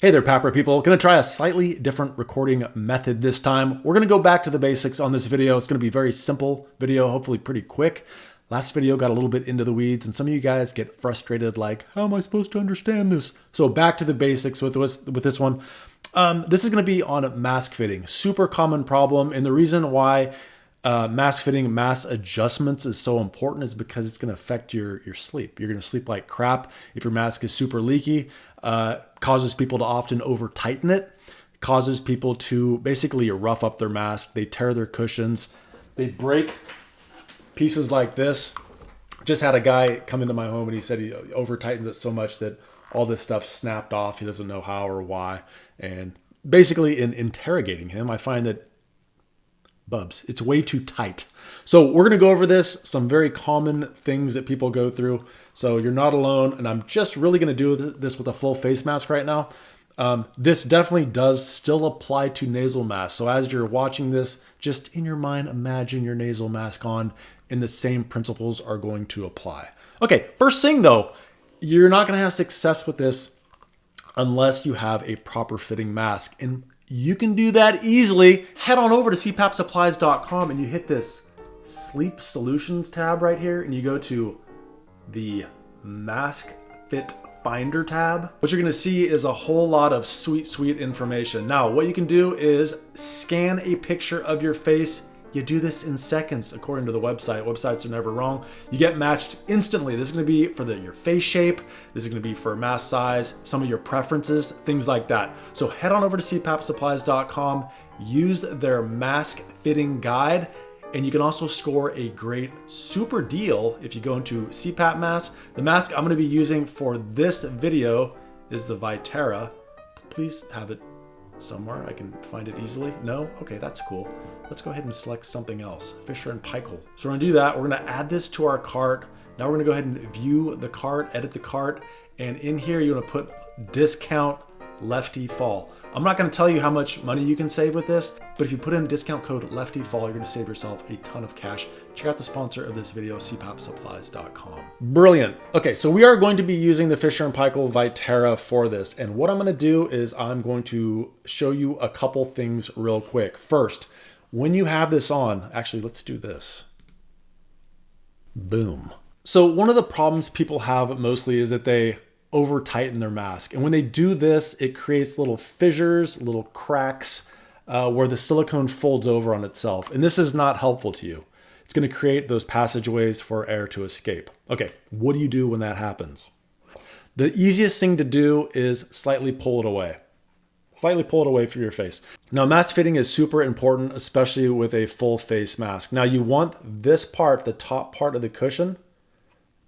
Hey there, Papper people. Gonna try a slightly different recording method this time. We're gonna go back to the basics on this video. It's gonna be a very simple video, hopefully pretty quick. Last video got a little bit into the weeds and some of you guys get frustrated like, how am I supposed to understand this? So back to the basics with this one. This is gonna be on mask fitting. Super common problem, and the reason why mask fitting, mask adjustments is so important is because it's gonna affect your sleep. You're gonna sleep like crap if your mask is super leaky. Causes people to often over tighten it, causes people to basically rough up their mask. They tear their cushions, they break pieces like this. Just had a guy come into my home and he said he over tightens it so much that all this stuff snapped off. He doesn't know how or why. And basically in interrogating him, I find that Bubs, it's way too tight. So we're gonna go over this, some very common things that people go through. So you're not alone, and I'm just really gonna do this with a full face mask right now. This definitely does still apply to nasal masks. So as you're watching this, just in your mind, imagine your nasal mask on and the same principles are going to apply. Okay, first thing though, you're not gonna have success with this unless you have a proper fitting mask. And you can do that easily. Head on over to cpapsupplies.com and you hit this Sleep Solutions tab right here and you go to the Mask Fit Finder tab. What you're gonna see is a whole lot of sweet information. Now, what you can do is scan a picture of your face. You do this in seconds, according to the website. Websites are never wrong. You get matched instantly. This is gonna be for your face shape. This is gonna be for mask size, some of your preferences, things like that. So head on over to cpapsupplies.com, use their mask fitting guide, and you can also score a great super deal if you go into CPAP mask. The mask I'm gonna be using for this video is the Vitera. Please have it somewhere I can find it easily. No? Okay, that's cool. Let's go ahead and select something else. Fisher and Paykel. So we're gonna do that. We're gonna add this to our cart. Now we're gonna go ahead and view the cart, edit the cart, and in here you're gonna put discount Lefty Fall. I'm not gonna tell you how much money you can save with this, but if you put in discount code Lefty Fall, you're gonna save yourself a ton of cash. Check out the sponsor of this video, cpapsupplies.com. Brilliant. Okay, so we are going to be using the Fisher and Paykel Vitera for this. And what I'm gonna do is I'm going to show you a couple things real quick. First, when you have this on, actually, let's do this. Boom. So one of the problems people have mostly is that they over tighten their mask. And when they do this, it creates little fissures, little cracks where the silicone folds over on itself. And this is not helpful to you. It's gonna create those passageways for air to escape. Okay, what do you do when that happens? The easiest thing to do is slightly pull it away. Slightly pull it away from your face. Now, mask fitting is super important, especially with a full face mask. Now you want this part, the top part of the cushion,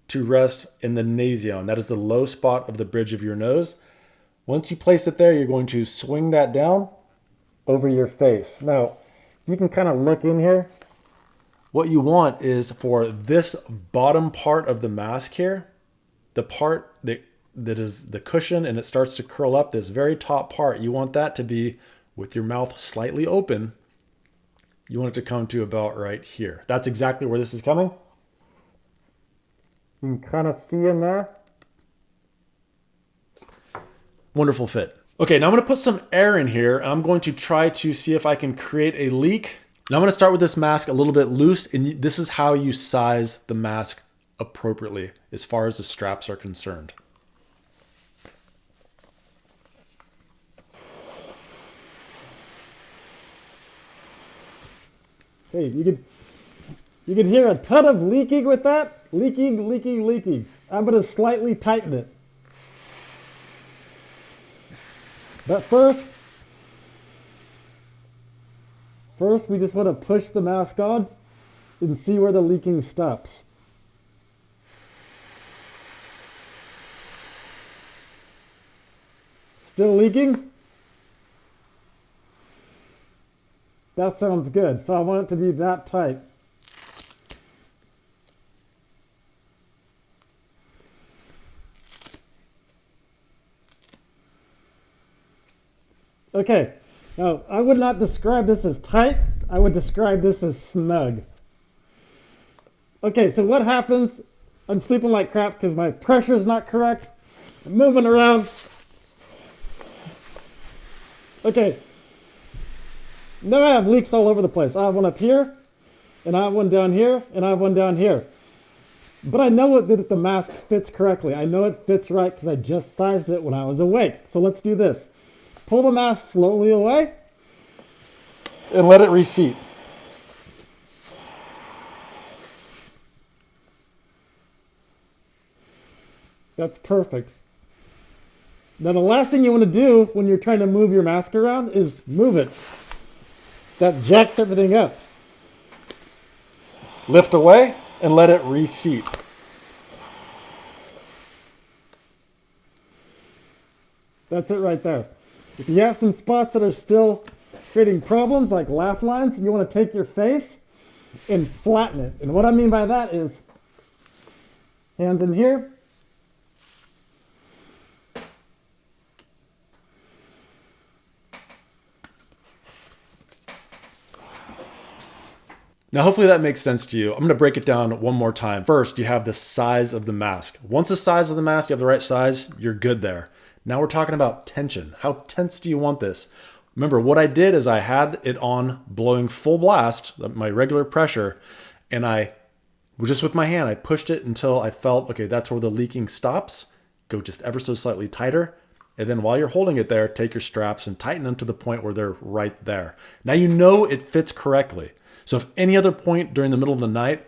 to rest in the nasion. That is the low spot of the bridge of your nose. Once you place it there, you're going to swing that down over your face. Now, you can kind of look in here. What you want is for this bottom part of the mask here, the part that is the cushion and it starts to curl up, this very top part, you want that to be with your mouth slightly open. You want it to come to about right here. That's exactly where this is coming. You can kind of see in there. Wonderful fit. Okay, now I'm gonna put some air in here. I'm going to try to see if I can create a leak. Now I'm gonna start with this mask a little bit loose, and this is how you size the mask appropriately as far as the straps are concerned. Hey, you could hear a ton of leaking with that. Leaking. I'm gonna slightly tighten it. But first we just want to push the mask on and see where the leaking stops. Still leaking? That sounds good. So I want it to be that tight. Okay, now I would not describe this as tight. I would describe this as snug. Okay, so what happens? I'm sleeping like crap because my pressure is not correct. I'm moving around. Okay. Now I have leaks all over the place. I have one up here, and I have one down here, and I have one down here. But I know that the mask fits correctly. I know it fits right because I just sized it when I was awake. So let's do this. Pull the mask slowly away and let it reseat. That's perfect. Now the last thing you want to do when you're trying to move your mask around is move it. That jacks everything up. Lift away and let it reseat. That's it right there. If you have some spots that are still creating problems like laugh lines, you want to take your face and flatten it. And what I mean by that is hands in here. Now, hopefully that makes sense to you. I'm gonna break it down one more time. First, you have the size of the mask. Once the size of the mask, you have the right size, you're good there. Now we're talking about tension. How tense do you want this? Remember, what I did is I had it on blowing full blast, my regular pressure, and I just with my hand, I pushed it until I felt, okay, that's where the leaking stops. Go just ever so slightly tighter. And then while you're holding it there, take your straps and tighten them to the point where they're right there. Now you know it fits correctly. So if any other point during the middle of the night,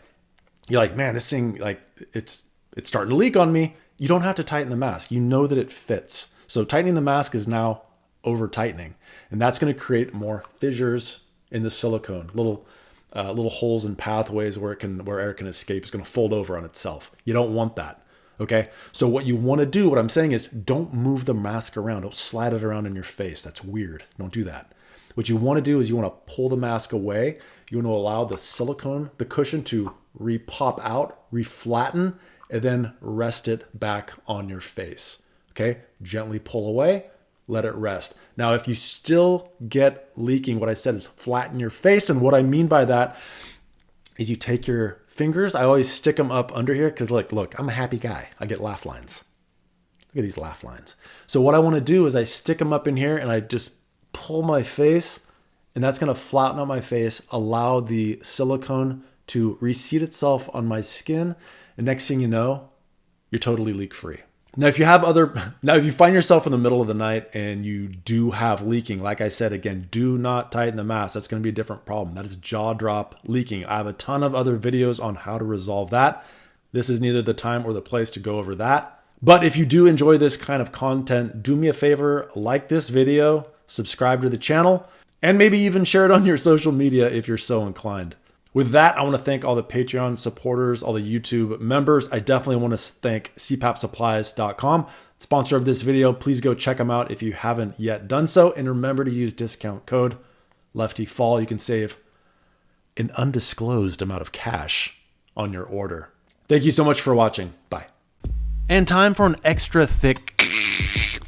you're like, man, this thing, like it's starting to leak on me, you don't have to tighten the mask. You know that it fits. So tightening the mask is now over tightening. And that's going to create more fissures in the silicone, little holes and pathways where air can escape. It's going to fold over on itself. You don't want that. Okay. So what you want to do, what I'm saying is don't move the mask around. Don't slide it around in your face. That's weird. Don't do that. What you want to do is you want to pull the mask away. You want to allow the silicone, the cushion to re-pop out, re-flatten, and then rest it back on your face. Okay? Gently pull away, let it rest. Now, if you still get leaking, what I said is flatten your face. And what I mean by that is you take your fingers, I always stick them up under here because look, I'm a happy guy. I get laugh lines. Look at these laugh lines. So what I want to do is I stick them up in here and I just pull my face, and that's going to flatten out my face, allow the silicone to reseat itself on my skin. And next thing you know, you're totally leak free. Now, if you find yourself in the middle of the night and you do have leaking, like I said, again, do not tighten the mask. That's going to be a different problem. That is jaw drop leaking. I have a ton of other videos on how to resolve that. This is neither the time or the place to go over that. But if you do enjoy this kind of content, do me a favor, like this video, subscribe to the channel, and maybe even share it on your social media if you're so inclined. With that, I want to thank all the Patreon supporters, all the YouTube members. I definitely want to thank cpapsupplies.com, sponsor of this video. Please go check them out if you haven't yet done so. And remember to use discount code LeftyFall. You can save an undisclosed amount of cash on your order. Thank you so much for watching. Bye. And time for an extra thick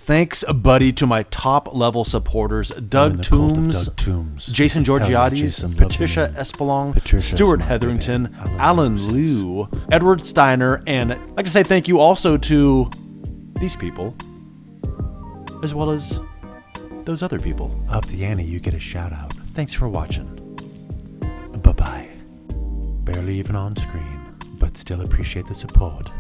thanks, buddy, to my top-level supporters, Doug Toombs, Jason Georgiades, Patricia Espelong, Stuart Hetherington, Alan Liu, Edward Steiner, and I'd like to say thank you also to these people, as well as those other people. Up the ante, you get a shout-out. Thanks for watching. Bye-bye. Barely even on screen, but still appreciate the support.